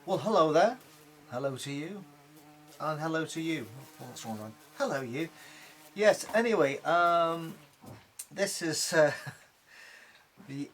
Well, hello there. Hello to you. And hello to you. What's wrong, man? Hello, you. Yes. Anyway, this is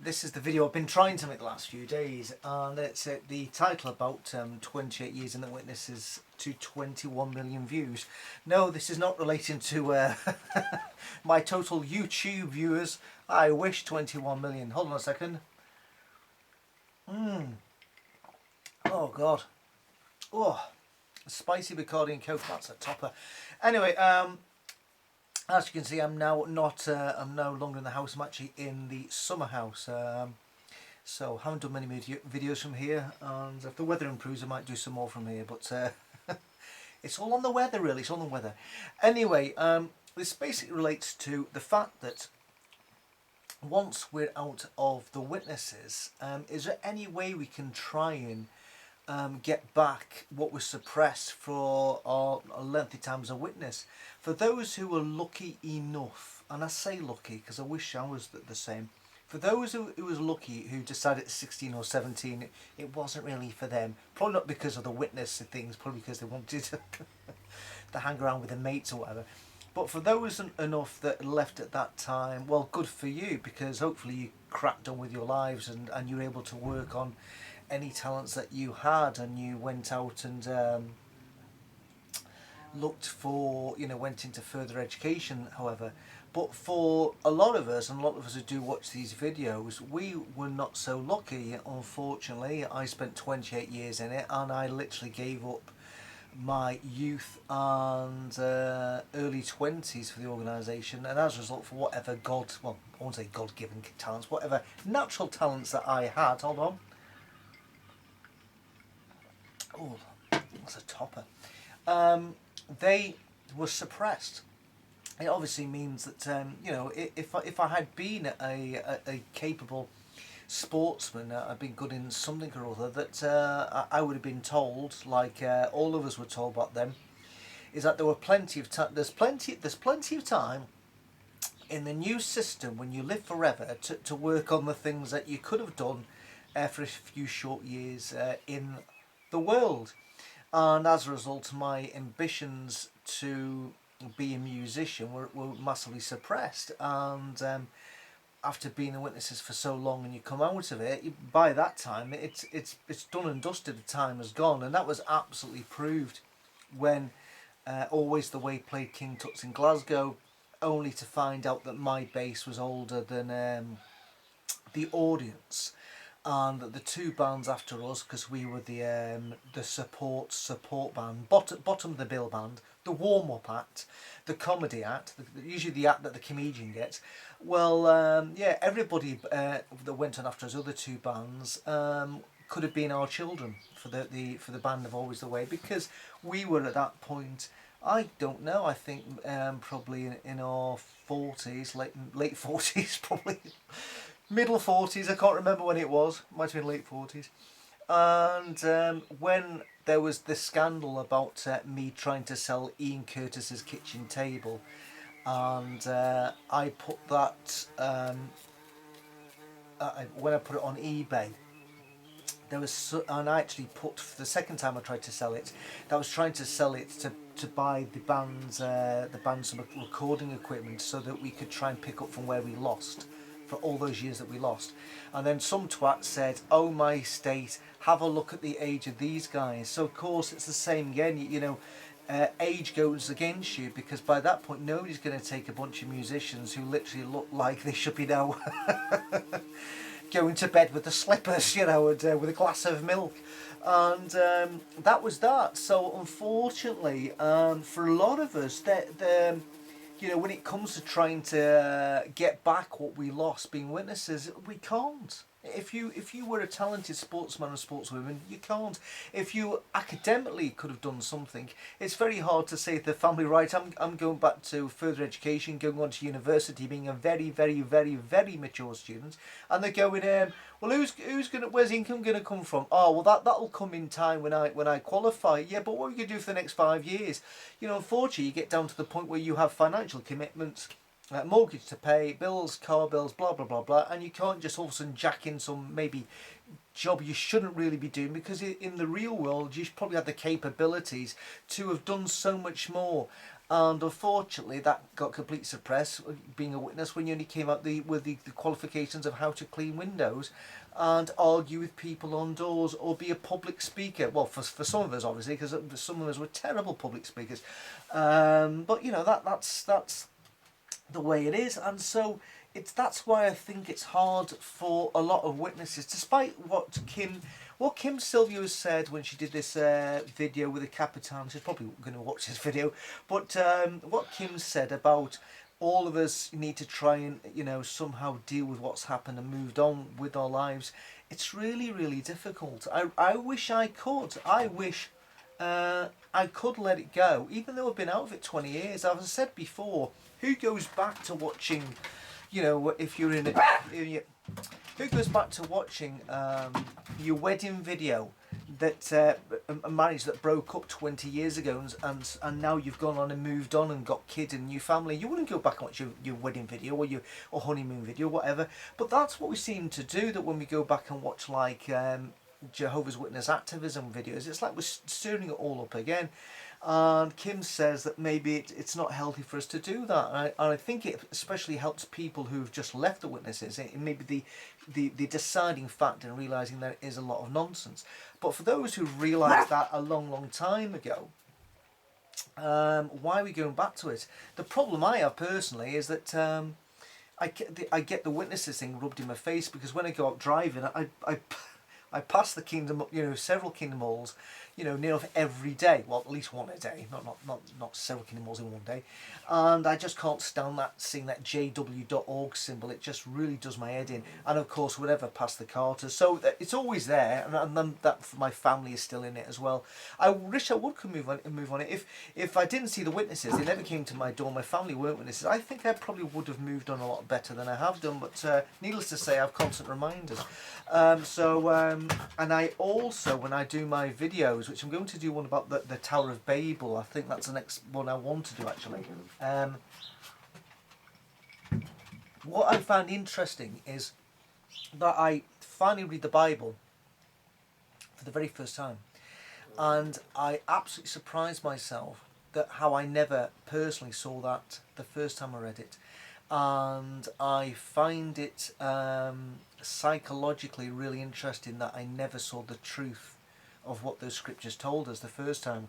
this is the video I've been trying to make the last few days, and it's the title about 28 years in the witnesses to 21 million views. No, this is not relating to my total YouTube viewers. I wish 21 million. Hold on a second. Oh God. Oh. Spicy Bacardi and Coke, that's a topper. Anyway, as you can see, I'm now not. I'm no longer in the house. I'm actually in the summer house. So haven't done many videos from here, and if the weather improves, I might do some more from here. But it's all on the weather, really. It's all on the weather. Anyway, this basically relates to the fact that once we're out of the witnesses, is there any way we can try and get back what was suppressed for a lengthy time as a witness? For those who were lucky enough, and I say lucky because I wish I was the same, for those who was lucky, who decided at 16 or 17 it wasn't really for them, probably not because of the witness things, probably because they wanted to hang around with their mates or whatever. But for those enough that left at that time, well, good for you, because hopefully you cracked on with your lives, and you were able to work on any talents that you had, and you went out and looked for, went into further education, however. But for a lot of us, and a lot of us who do watch these videos, we were not so lucky, unfortunately. I spent 28 years in it, and I literally gave up my youth and early 20s for the organisation, and as a result, for whatever I won't say God-given talents, whatever natural talents that I had, hold on, oh, that's a topper, they were suppressed. It obviously means that if I had been a capable sportsman, I've been good in something or other, that I would have been told, like all of us were told back then, is that there were plenty of time. There's plenty of time in the new system when you live forever to work on the things that you could have done for a few short years in the world. And as a result, my ambitions to be a musician were massively suppressed. And after being the witnesses for so long, and you come out of it, by that time it's done and dusted. The time has gone, and that was absolutely proved when Always the Way played King Tut's in Glasgow, only to find out that my bass was older than the audience, and that the two bands after us, because we were the support band, bottom of the bill band, the warm up act, the comedy act, usually the act that the comedian gets. Well, everybody that went on after us, other two bands, could have been our children for the band of Always the Way, because we were at that point, I don't know, I think probably in our 40s, late 40s, probably middle 40s, I can't remember when it was, might have been late 40s. And when there was this scandal about me trying to sell Ian Curtis's kitchen table, and I put that, when I put it on eBay, and I actually put, for the second time I tried to sell it, I was trying to sell it to buy the band's some recording equipment, so that we could try and pick up from where we lost for all those years that we lost. And then some twat said, "Oh my state, have a look at the age of these guys." So of course it's the same again, age goes against you, because by that point nobody's going to take a bunch of musicians who literally look like they should be now going to bed with the slippers, and with a glass of milk. And that was that. So unfortunately, for a lot of us, when it comes to trying to get back what we lost being witnesses, we can't. If you were a talented sportsman or sportswoman, you can't. If you academically could have done something, it's very hard to say to the family, right, I'm going back to further education, going on to university, being a very, very, very, very mature student, and they're going, well, where's the income gonna come from? Oh, well, that'll come in time when I qualify. Yeah, but what are you gonna do for the next 5 years? Unfortunately, you get down to the point where you have financial commitments, mortgage to pay, bills, car bills, blah blah blah blah, and you can't just all of a sudden jack in some maybe job you shouldn't really be doing, because in the real world you probably had the capabilities to have done so much more. And unfortunately that got completely suppressed, being a witness, when you only came out with the qualifications of how to clean windows and argue with people on doors or be a public speaker. Well, for some of us, obviously, because some of us were terrible public speakers. But you know, that's the way it is. And so that's why I think it's hard for a lot of witnesses, despite what Kim Sylvia has said when she did this video with the Capitan. She's probably going to watch this video, but what Kim said about all of us need to try and, you know, somehow deal with what's happened and moved on with our lives. It's really, really difficult. I wish I could. I wish I could let it go, even though I've been out of it 20 years. As I said before, who goes back to watching, you know, if you're in a, who goes back to watching your wedding video that a marriage that broke up 20 years ago, and now you've gone on and moved on and got kids and new family? You wouldn't go back and watch your wedding video or honeymoon video, whatever. But that's what we seem to do, that when we go back and watch like Jehovah's Witness activism videos, it's like we're stirring it all up again. And Kim says that maybe it's not healthy for us to do that, and I think it especially helps people who've just left the witnesses. It may be the deciding factor in realising there is a lot of nonsense. But for those who realised that a long time ago, why are we going back to it? The problem I have personally is that I get the witnesses thing rubbed in my face, because when I go out driving, I pass the Kingdom, you know, several Kingdom halls, you know, near enough every day. Well, at least one a day, not several Kingdom halls in one day. And I just can't stand seeing that JW.org symbol. It just really does my head in. And of course, whatever past the Carters. So it's always there, and then that my family is still in it as well. I wish I could move on it. If I didn't see the witnesses, they never came to my door, my family weren't witnesses, I think I probably would have moved on a lot better than I have done. But needless to say, I have constant reminders. And I also, when I do my videos, which I'm going to do one about the Tower of Babel, I think that's the next one I want to do actually. What I found interesting is that I finally read the Bible for the very first time, and I absolutely surprised myself that how I never personally saw that the first time I read it. And I find it psychologically really interesting that I never saw the truth of what those scriptures told us the first time.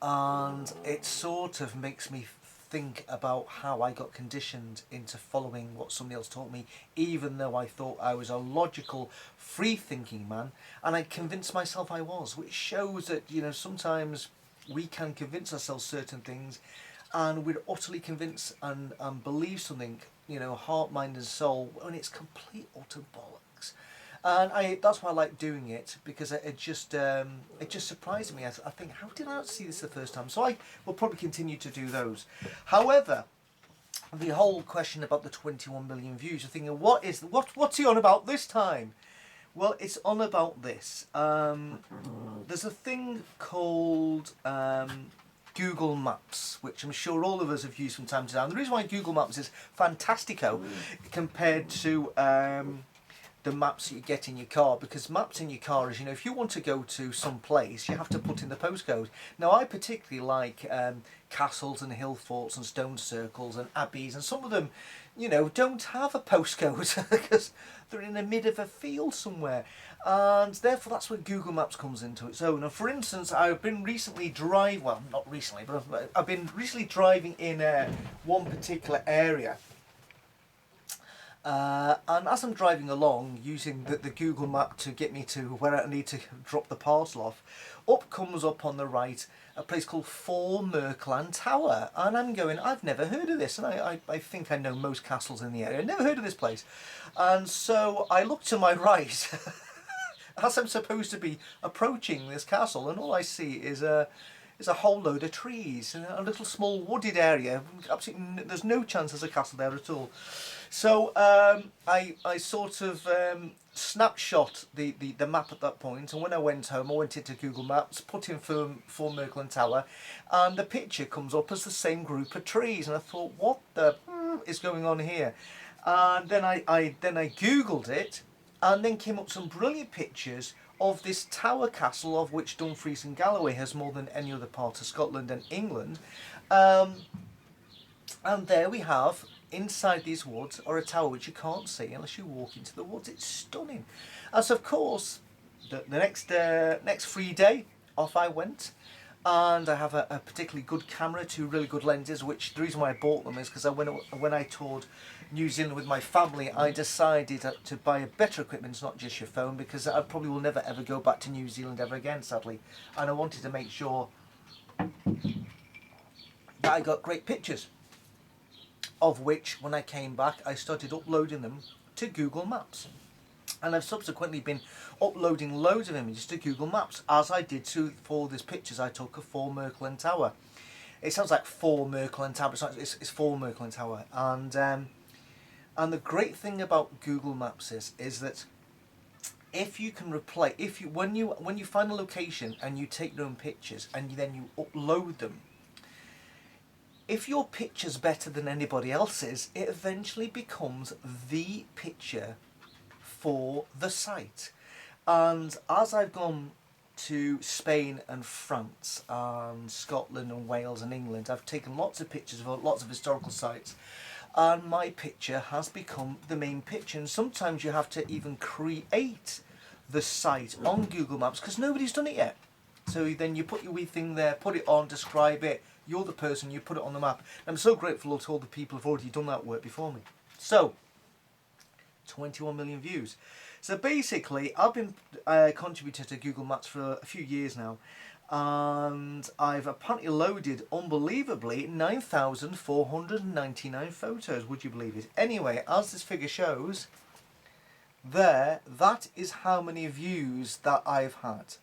And it sort of makes me think about how I got conditioned into following what somebody else taught me, even though I thought I was a logical, free-thinking man, and I convinced myself I was, which shows that, you know, sometimes we can convince ourselves certain things, and we're utterly convinced and believe something, you know, heart, mind and soul, when it's complete utter bollocks. And that's why I like doing it, because it just surprised me. I think, how did I not see this the first time? So I will probably continue to do those. However, the whole question about the 21 million views, you're thinking, what's he on about this time? Well, it's on about this. There's a thing called Google Maps, which I'm sure all of us have used from time to time. The reason why Google Maps is fantastico compared to the maps that you get in your car, because maps in your car is, you know, if you want to go to some place, you have to put in the postcode. Now, I particularly like castles and hill forts and stone circles and abbeys, and some of them, you know, don't have a postcode because they're in the mid of a field somewhere, and therefore that's where Google Maps comes into its own. And for instance, I've been recently not recently, but I've been recently driving in one particular area. And as I'm driving along, using the Google map to get me to where I need to drop the parcel off, up comes up on the right a place called Merkland Tower. And I'm going, I've never heard of this. And I think I know most castles in the area. I've never heard of this place. And so I look to my right as I'm supposed to be approaching this castle, and all I see is a whole load of trees and a little small wooded area. Absolutely, there's no chance there's a castle there at all. So I sort of snapshot the map at that point, and when I went home, I went into Google Maps, put in for Merkland Tower, and the picture comes up as the same group of trees, and I thought, what the is going on here? And then I Googled it, and then came up with some brilliant pictures of this tower castle, of which Dumfries and Galloway has more than any other part of Scotland and England. And there we have, inside these woods, are a tower which you can't see unless you walk into the woods. It's stunning. And so, of course, the next free day, off I went. And I have a particularly good camera, 2 really good lenses, which the reason why I bought them is because when I toured New Zealand with my family, I decided to buy a better equipment, not just your phone, because I probably will never ever go back to New Zealand ever again, sadly. And I wanted to make sure that I got great pictures, of which, when I came back, I started uploading them to Google Maps. And I've subsequently been uploading loads of images to Google Maps, as I did for these pictures I took of 4 Merkland Tower. It sounds like 4 Merkland Tower, but it's 4 Merkland Tower. And the great thing about Google Maps is that if you can replay, when you find a location and you take your own pictures and then you upload them, if your picture's better than anybody else's, it eventually becomes the picture for the site. And as I've gone to Spain and France and Scotland and Wales and England, I've taken lots of pictures of lots of historical sites, and my picture has become the main picture. And sometimes you have to even create the site on Google Maps because nobody's done it yet. So then you put your wee thing there, put it on, describe it, you're the person, you put it on the map. And I'm so grateful to all the people who've already done that work before me. So 21 million views. So basically, I've been contributing to Google Maps for a few years now, and I've apparently loaded, unbelievably, 9,499 photos. Would you believe it? Anyway, as this figure shows, that is how many views that I've had.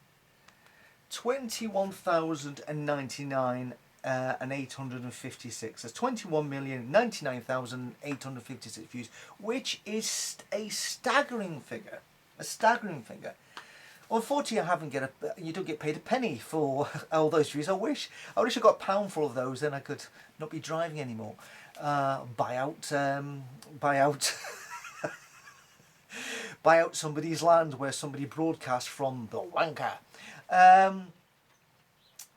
21,099 and 856. That's 21,099,856 views, which is a staggering figure. A staggering figure. Unfortunately, you don't get paid a penny for all those views. I wish I got a pound for all of those. Then I could not be driving anymore. Buy out buy out somebody's land where somebody broadcast from the wanker.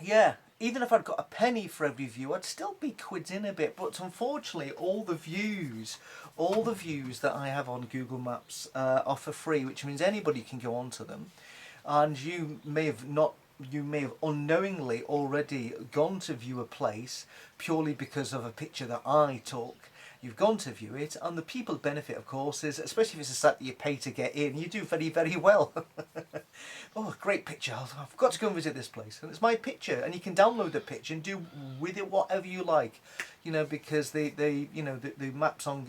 Yeah. Even if I'd got a penny for every view, I'd still be quids in a bit. But unfortunately, all the views that I have on Google Maps are for free, which means anybody can go onto them. And you may have unknowingly already gone to view a place purely because of a picture that I took. You've gone to view it, and the people benefit, of course, is, especially if it's a site that you pay to get in, you do very, very well. Oh, great picture. I've got to go and visit this place. And it's my picture, and you can download the picture and do with it whatever you like. You know, because the maps on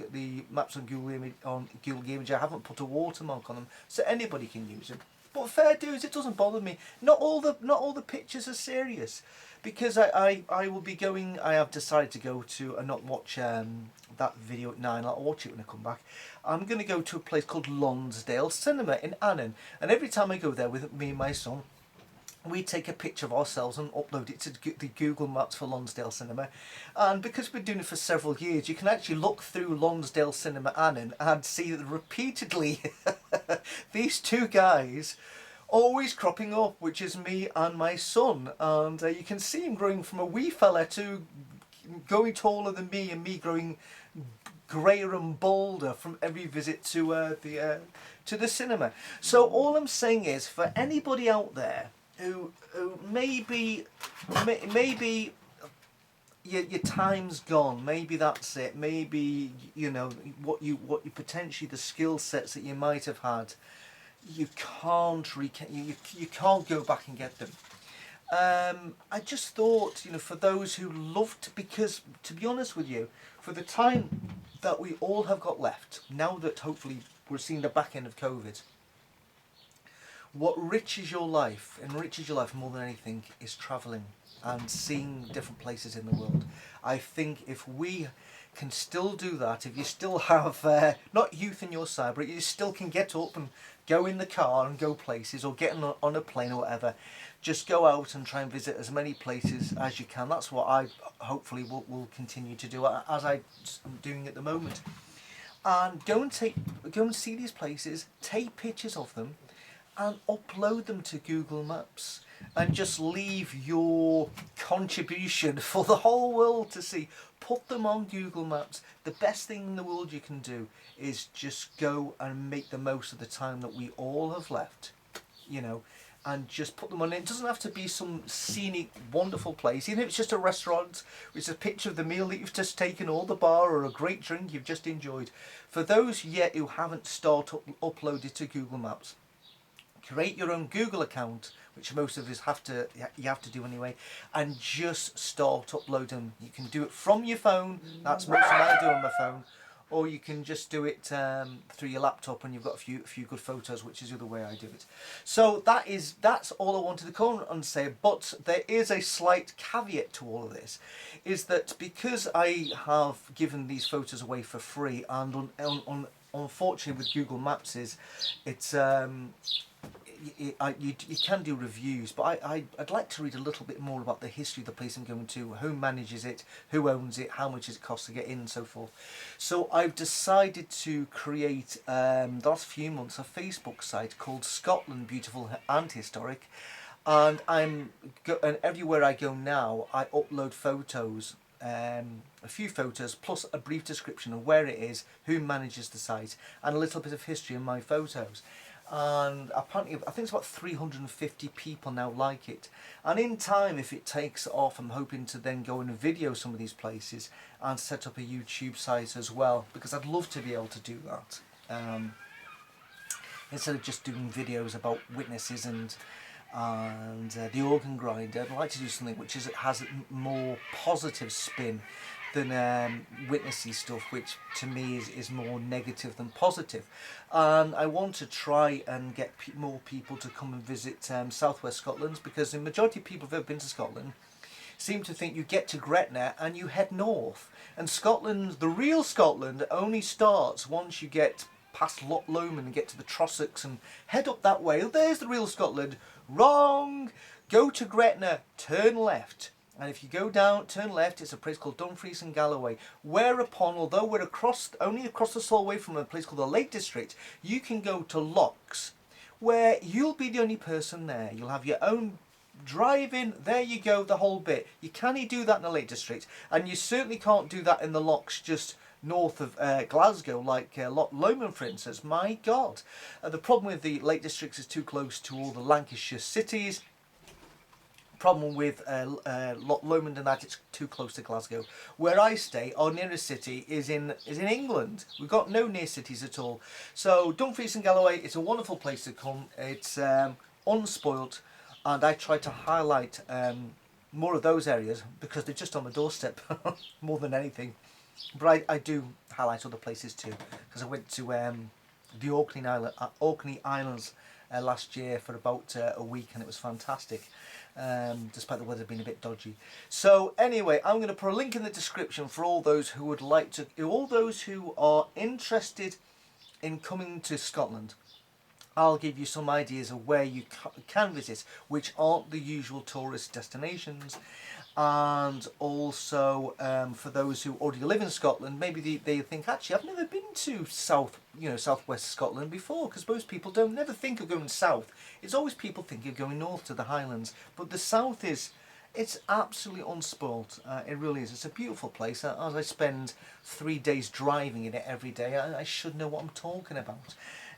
Google Image, I haven't put a watermark on them, so anybody can use them. But fair dues, it doesn't bother me. Not all the pictures are serious, because I will be going. I have decided to go to and not watch that video at 9. I'll watch it when I come back. I'm going to go to a place called Lonsdale Cinema in Annan, and every time I go there with me and my son, we take a picture of ourselves and upload it to the Google Maps for Lonsdale Cinema. And because we've been doing it for several years, you can actually look through Lonsdale Cinema Annan and see that repeatedly these 2 guys always cropping up, which is me and my son. And you can see him growing from a wee fella to going taller than me, and me growing greyer and bolder from every visit to the cinema. So all I'm saying is, for anybody out there who maybe your time's gone, maybe that's it, maybe what you potentially, the skill sets that you might have had, you can't go back and get them. I just thought, for those who loved, because to be honest with you, for the time that we all have got left, now that hopefully we're seeing the back end of COVID, what enriches your life more than anything is travelling and seeing different places in the world. I think if we can still do that, if you still have not youth in your side, but you still can get up and go in the car and go places, or get on a plane or whatever, just go out and try and visit as many places as you can. That's what I hopefully will continue to do, as I'm doing at the moment. and go and see these places, take pictures of them, and upload them to Google Maps, and just leave your contribution for the whole world to see. Put them on Google Maps. The best thing in the world you can do is just go and make the most of the time that we all have left, you know, and just put them on. It doesn't have to be some scenic, wonderful place. Even if it's just a restaurant, it's a picture of the meal that you've just taken, or the bar, or a great drink you've just enjoyed. For those yet who haven't uploaded to Google Maps, create your own Google account, which most of us you have to do anyway, and just start uploading. You can do it from your phone. That's most of what I do on my phone. Or you can just do it through your laptop, and you've got a few good photos, which is the other way I do it. So that's all I wanted to come and say. But there is a slight caveat to all of this, is that because I have given these photos away for free, and unfortunately with Google Maps it's you can do reviews, but I'd like to read a little bit more about the history of the place I'm going to, who manages it, who owns it, how much it costs to get in, and so forth. So I've decided to create, the last few months, a Facebook site called Scotland Beautiful and Historic, and and everywhere I go now, I upload photos, a few photos plus a brief description of where it is, who manages the site, and a little bit of history in my photos. And apparently I think it's about 350 people now like it, and in time, if it takes off, I'm hoping to then go and video some of these places and set up a YouTube site as well, because I'd love to be able to do that, instead of just doing videos about witnesses and the organ grinder. I'd like to do something which has a more positive spin than witnessy stuff, which to me is more negative than positive. And I want to try and get more people to come and visit southwest Scotland, because the majority of people who've ever been to Scotland seem to think you get to Gretna and you head north, and Scotland, the real Scotland, only starts once you get past Loch Lomond and get to the Trossachs and head up that way. There's the real Scotland. Wrong! Go to Gretna, turn left, and if you go down, turn left, it's a place called Dumfries and Galloway. Whereupon, although we're only across the Solway from a place called the Lake District, you can go to Lochs, where you'll be the only person there. You'll have your own drive-in, there you go, the whole bit. You can't do that in the Lake District, and you certainly can't do that in the Lochs just north of Glasgow, like Loch Lomond, for instance. My God. The problem with the Lake Districts is too close to all the Lancashire cities. Problem with Loch Lomond and that, it's too close to Glasgow. Where I stay, our nearest city is in England. We've got no near cities at all. So Dumfries and Galloway, it's a wonderful place to come. It's unspoilt, and I try to highlight more of those areas because they're just on the doorstep more than anything. But I do highlight other places too, because I went to the Orkney Islands last year for about a week, and it was fantastic, despite the weather being a bit dodgy. So anyway, I'm going to put a link in the description for all those who would like to, all those who are interested in coming to Scotland. I'll give you some ideas of where you can visit, which aren't the usual tourist destinations. And also for those who already live in Scotland, maybe they think, actually, I've never been to southwest Scotland before, because most people don't never think of going south. It's always people think of going north to the Highlands, but the south it's absolutely unspoilt. It really is. It's a beautiful place. As I spend 3 days driving in it every day, I should know what I'm talking about.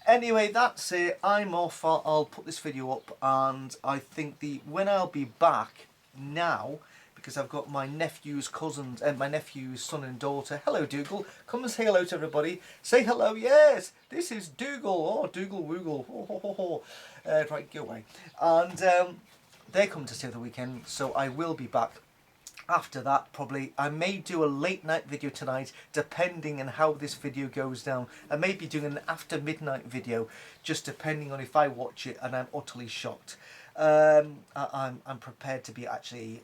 Anyway, that's it. I'm off. I'll put this video up, and I think when I'll be back now, because I've got my nephew's cousins and my nephew's son and daughter. Hello, Dougal. Come and say hello to everybody. Say hello. Yes, this is Dougal. Oh, Dougal Woogle. Oh, ho, ho, ho. Right, go away. And they're coming to stay for the weekend, so I will be back. After that, probably, I may do a late night video tonight, depending on how this video goes down. I may be doing an after midnight video, just depending on if I watch it and I'm utterly shocked. I'm prepared to be actually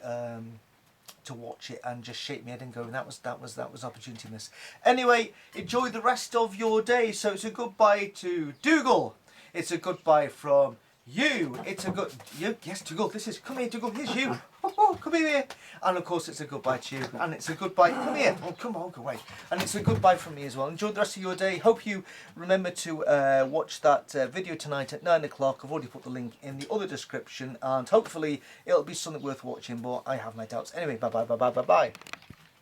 to watch it and just shake my head and go, that was opportunity in this. Anyway, enjoy the rest of your day. So it's a goodbye to Dougal. It's a goodbye from you. It's a good yes, Dougal. This is come here, Dougal. Here's you. oh, come here. And of course, it's a goodbye to you. And it's a goodbye. Come here. Oh, come on, go away. And it's a goodbye from me as well. Enjoy the rest of your day. Hope you remember to watch that video tonight at 9 o'clock. I've already put the link in the other description. And hopefully, it'll be something worth watching. But I have my doubts. Anyway, bye bye, bye bye, bye bye.